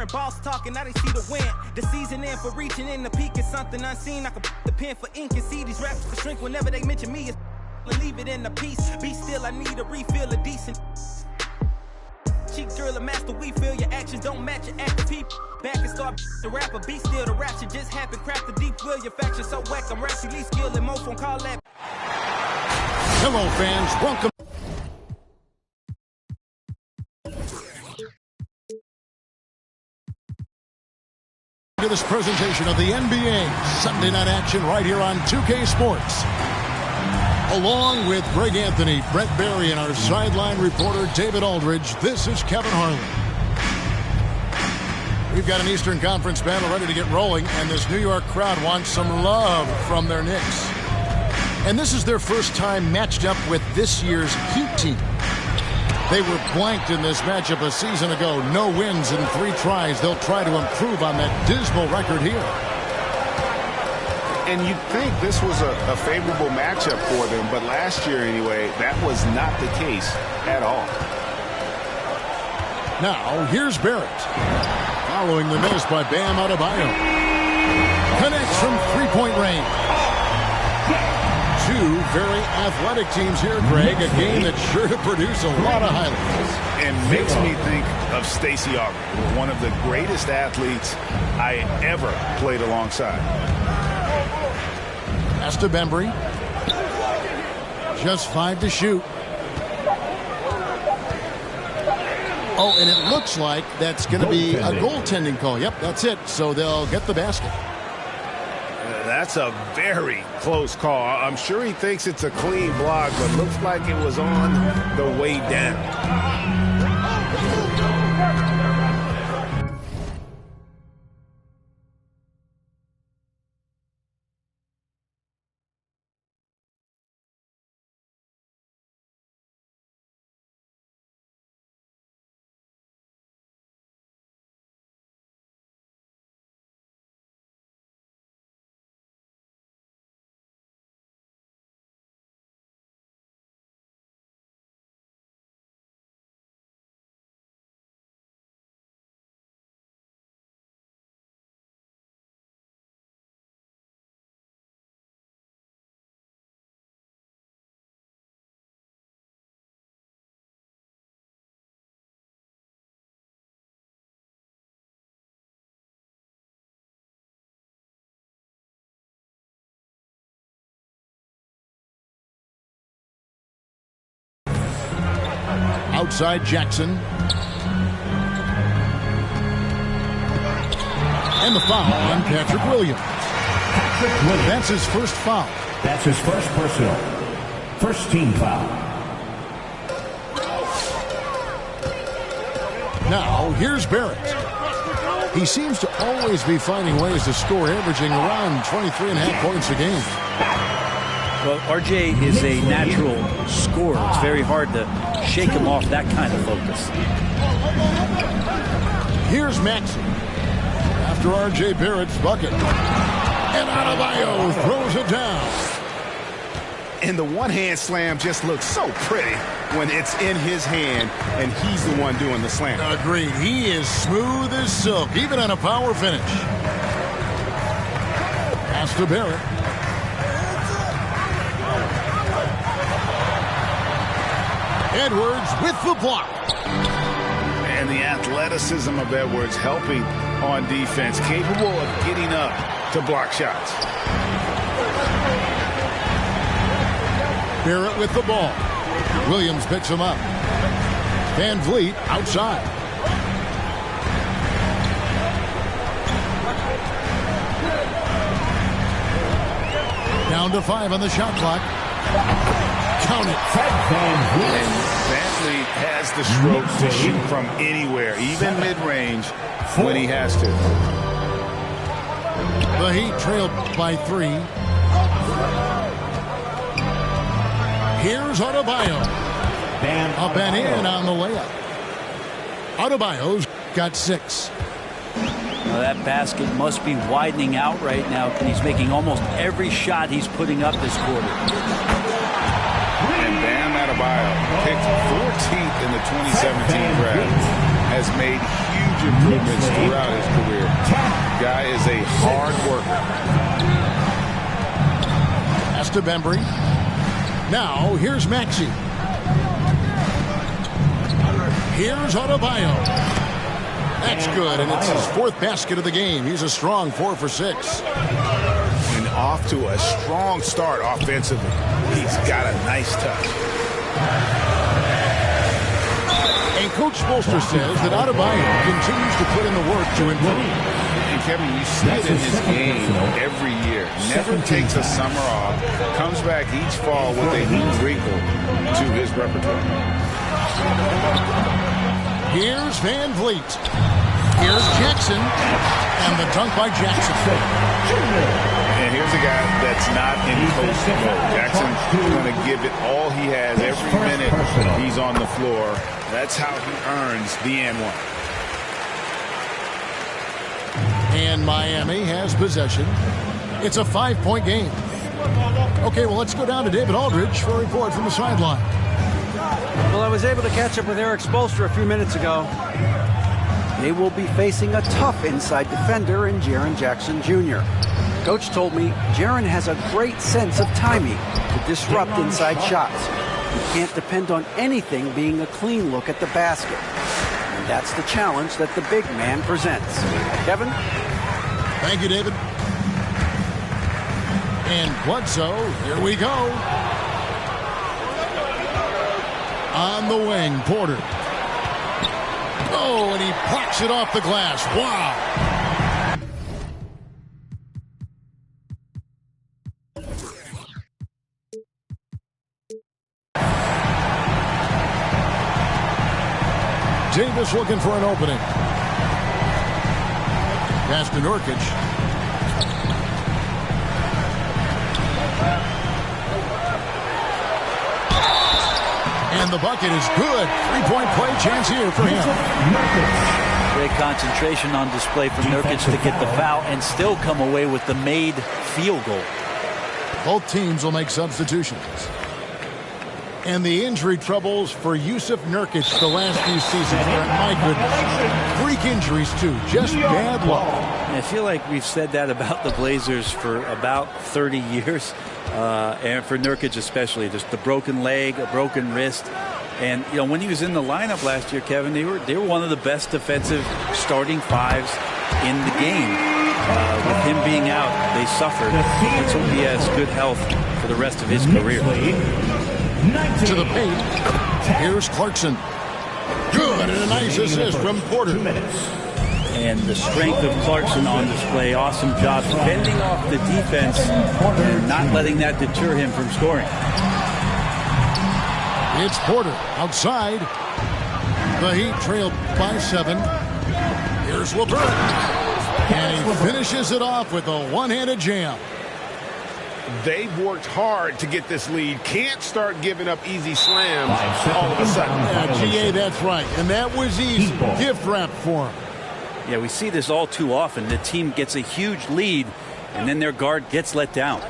Boss talking, now they see the win. The season in for reaching in the peak is something unseen. I can the pen for ink and see these raps to shrink whenever they mention me. Leave it in the piece. Be still, I need a refill of decent. Cheek girl, a master, we feel your actions don't match your active people. Back and start the rapper, be still the rap shit just happen. Craft the deep will, your faction so whack. I'm rapidly skilled and most won't call that. Hello, fans. Welcome. To this presentation of the NBA Sunday night action right here on 2K Sports. Along with Greg Anthony, Brett Barry, and our sideline reporter David Aldridge, this is Kevin Harlan. We've got an Eastern Conference battle ready to get rolling, and this New York crowd wants some love from their Knicks. And this is their first time matched up with this year's Heat team. They were blanked in this matchup a season ago. No wins in 3 tries. They'll try to improve on that dismal record here. And you'd think this was a favorable matchup for them, but last year anyway, that was not the case at all. Now, here's Barrett. Following the miss by Bam Adebayo. Connects from three-point range. 2 very athletic teams here, Greg. A game that's sure to produce a lot of highlights. And makes me think of Stacey Aubrey, one of the greatest athletes I ever played alongside. Pass to Bembry. Just 5 to shoot. Oh, and it looks like that's going to be a goaltending call. Yep, that's it. So they'll get the basket. That's a very close call. I'm sure he thinks it's a clean block, but looks like it was on the way down. Outside Jackson. And the foul on Patrick Williams. That's his first foul. That's his first personal. First team foul. Now, here's Barrett. He seems to always be finding ways to score, averaging around 23.5 points a game. Well, RJ is a natural scorer. It's very hard to shake him off that kind of focus. Here's Maxey after RJ Barrett's bucket. And Adebayo throws it down. And the one-hand slam just looks so pretty when it's in his hand and he's the one doing the slam. Agreed. He is smooth as silk, even on a power finish. Pass to Barrett. Edwards with the block. And the athleticism of Edwards helping on defense, capable of getting up to block shots. Barrett with the ball. Williams picks him up. Van Vliet outside. Down to 5 on the shot clock. Count it. Van Vliet has the stroke to shoot from anywhere, even mid-range, when he has to. The Heat trailed by 3. Here's Adebayo. Up and in on the layup. Adebayo's got 6. Now that basket must be widening out right now. He's making almost every shot he's putting up this quarter. And Bam Adebayo picked 14th in the 2017 draft. has made huge improvements throughout his career. Guy is a hard worker. Pass to Bembry. Now, here's Maxey. Here's Adebayo. That's good, and it's his 4th basket of the game. He's a strong 4 for 6. And off to a strong start offensively. He's got a nice touch. And Coach Spoelstra says that Adebayo continues to put in the work to improve. And Kevin, you see it in his game every year. Never takes a summer off. Comes back each fall with a new wrinkle to his repertoire. Here's Van Vliet. Here's Jackson. And the dunk by Jackson. And here's a guy that's not in post mode. Jackson's going to give it all he has every minute he's on the floor. That's how he earns the and one. And Miami has possession. It's a 5-point game. Okay, well, let's go down to David Aldridge for a report from the sideline. Well, I was able to catch up with Eric Spoelstra a few minutes ago. They will be facing a tough inside defender in Jaren Jackson Jr. Coach told me Jaren has a great sense of timing to disrupt inside shots. You can't depend on anything being a clean look at the basket. And that's the challenge that the big man presents. Kevin? Thank you, David. And Bledsoe, here we go. On the wing, Porter. Oh, and he pops it off the glass. Wow. Davis looking for an opening. Pass to Nurkic. And the bucket is good. 3-point play chance here for him. Great concentration on display from Nurkic to get the foul and still come away with the made field goal. Both teams will make substitutions. And the injury troubles for Yusuf Nurkic the last few seasons. My goodness. Freak injuries, too. Just bad luck. I feel like we've said that about the Blazers for about 30 years. And for Nurkic especially, just the broken leg, a broken wrist. And, you know, when he was in the lineup last year, Kevin, they were one of the best defensive starting fives in the game. With him being out, they suffered. Let's hope he has good health for the rest of his career. To the paint. Here's Clarkson. Good, and a nice assist from Porter. And the strength of Clarkson on display. Awesome job fending off the defense and not letting that deter him from scoring. It's Porter outside. The Heat trailed by 7. Here's LeVert. And he finishes it off with a one-handed jam. They've worked hard to get this lead. Can't start giving up easy slams all of a sudden. Yeah, GA, that's right. And that was easy. Gift wrap for him. Yeah, we see this all too often. The team gets a huge lead, and then their guard gets let down.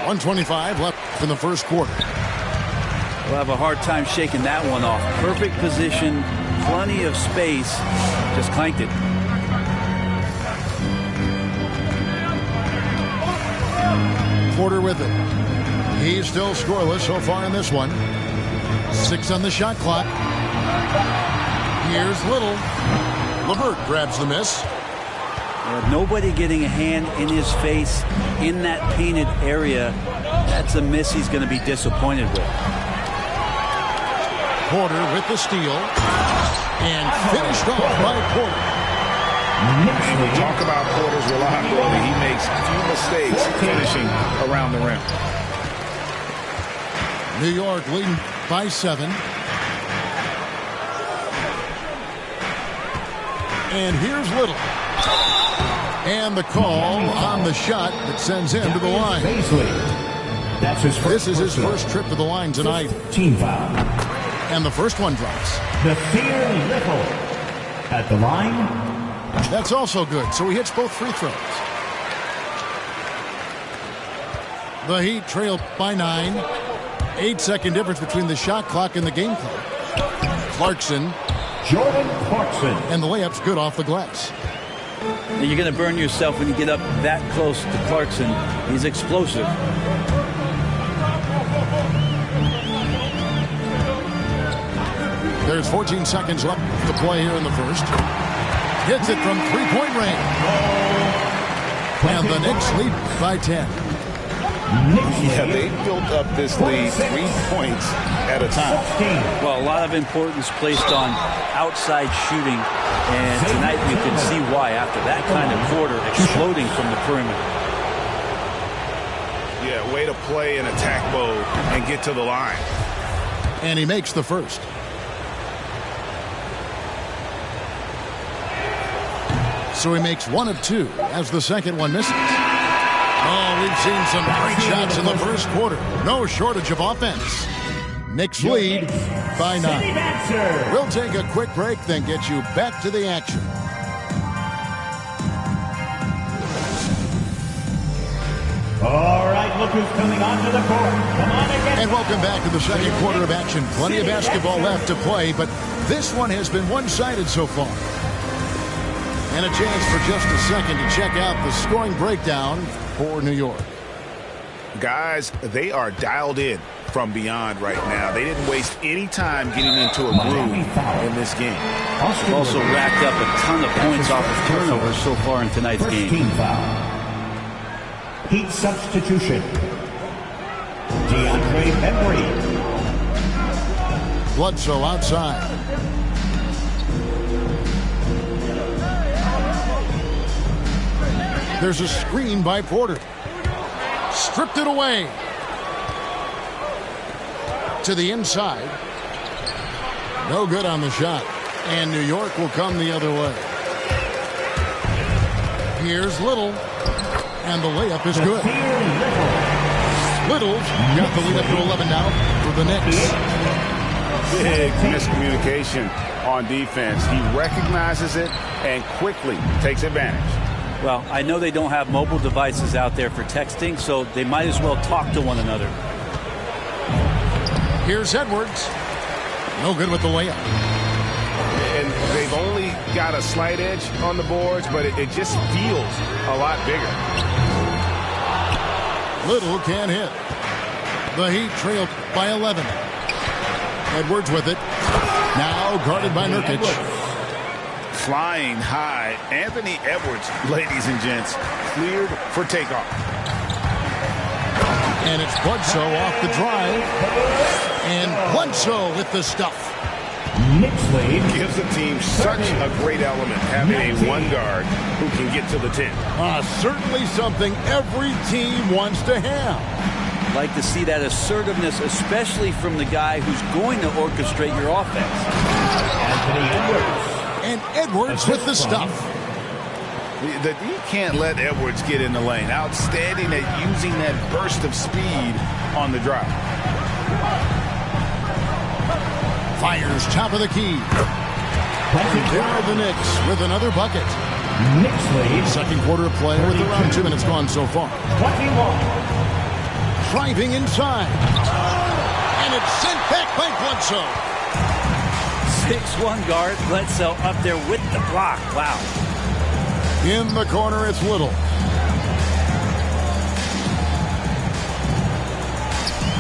1:25 left in the first quarter. We'll have a hard time shaking that one off. Perfect position, plenty of space, just clanked it. Porter with it. He's still scoreless so far in this one. 6 on the shot clock. Here's Little. LeVert grabs the miss. Nobody getting a hand in his face in that painted area. That's a miss he's going to be disappointed with. Porter with the steal. And finished off by Porter. We talk about Porter's reliability. He makes few mistakes finishing around the rim. New York leading by 7. And here's Little. And the call on the shot that sends him to the line. That's his first. This is his first trip to the line tonight. Team foul. And the first one drops. Nasir Little at the line. That's also good. So he hits both free throws. The Heat trail by 9. 8-second difference between the shot clock and the game clock. Clarkson. Jordan Clarkson. And the layup's good off the glass. Now you're going to burn yourself when you get up that close to Clarkson. He's explosive. There's 14 seconds left to play here in the first. Hits it from three-point range. And the Knicks lead by 10. Yeah, they built up this lead 3 points at a time. Well, a lot of importance placed on outside shooting. And tonight you can see why after that kind of quarter exploding from the perimeter. Yeah, way to play in attack mode and get to the line. And he makes the first. So he makes 1 of 2 as the second one misses. Oh, we've seen some great shots in the first quarter. No shortage of offense. Knicks lead by 9. We'll take a quick break, then get you back to the action. All right, look who's coming onto the court. Come on again. And welcome back to the second quarter of action. Plenty of basketball left to play, but this one has been one-sided so far. And a chance for just a second to check out the scoring breakdown for New York. Guys, they are dialed in from beyond right now. They didn't waste any time getting into a groove in this game. They've also racked up a ton of points off of turnovers so far in tonight's game. Team foul. Heat substitution. DeAndre Bembry. Bledsoe outside. There's a screen by Porter. Stripped it away. To the inside. No good on the shot. And New York will come the other way. Here's Little. And the layup is good. Little's got the lead up to 11 now for the Knicks. Big miscommunication on defense. He recognizes it and quickly takes advantage. Well, I know they don't have mobile devices out there for texting, so they might as well talk to one another. Here's Edwards. No good with the layup. And they've only got a slight edge on the boards, but it just feels a lot bigger. Little can't hit. The Heat trailed by 11. Edwards with it. Now guarded by Nurkic. Flying high, Anthony Edwards, ladies and gents, cleared for takeoff. And it's Bledsoe off the drive. And Bledsoe with the stuff. Knicks lead. Gives the team such a great element, having a one guard who can get to the 10. Certainly something every team wants to have. Like to see that assertiveness, especially from the guy who's going to orchestrate your offense. Anthony Edwards. And Edwards with the stuff. You can't let Edwards get in the lane. Outstanding at using that burst of speed on the drive. Fires top of the key. And there are the Knicks with another bucket. Knicks lead. Second quarter of play with around 2 minutes gone so far. 21. Driving inside. And it's sent back by Bledsoe. 6'1" guard, Bledsoe up there with the block. Wow. In the corner, it's Little.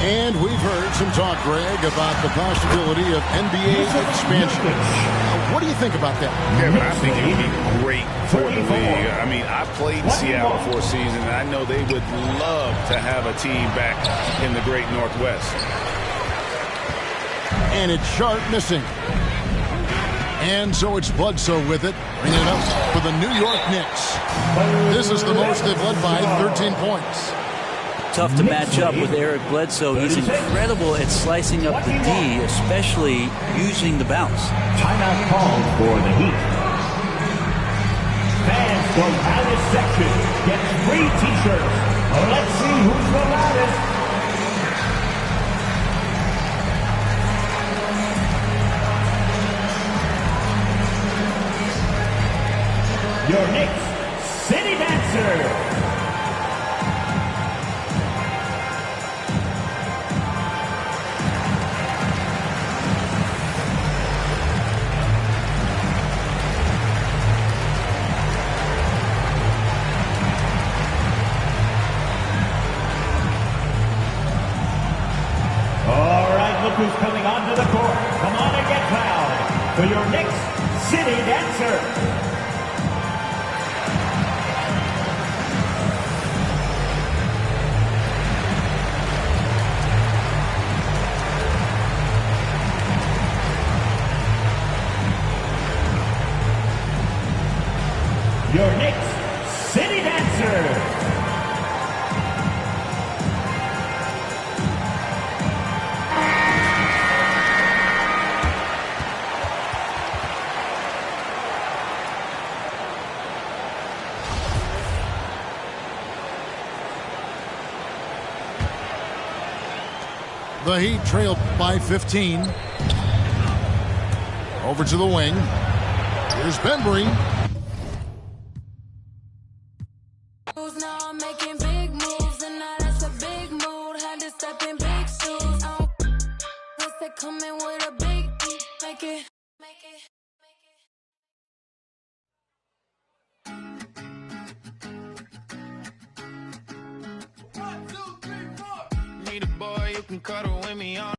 And we've heard some talk, Greg, about the possibility of NBA expansion. What do you think about that? Kevin, I think it would be great for the league. I mean, I played in Seattle for a season, and I know they would love to have a team back in the great Northwest. And it's Sharp missing. And so it's Bledsoe with it, bringing it up for the New York Knicks. This is the most they've led by 13 points. Tough to match up with Eric Bledsoe. He's incredible at slicing up the D, especially using the bounce. Timeout called for the Heat. Fans from loudest section get free t-shirts. Let's see who's the loudest. Your Knicks City Dancer. City Dancer. Your next City Dancer. The Heat trailed by 15. Over to the wing. Here's Bembry. Now I'm making big moves, and now that's a big mood. Had to step in big shoes. Guess they coming with a big make it. Need a boy you can cuddle with me on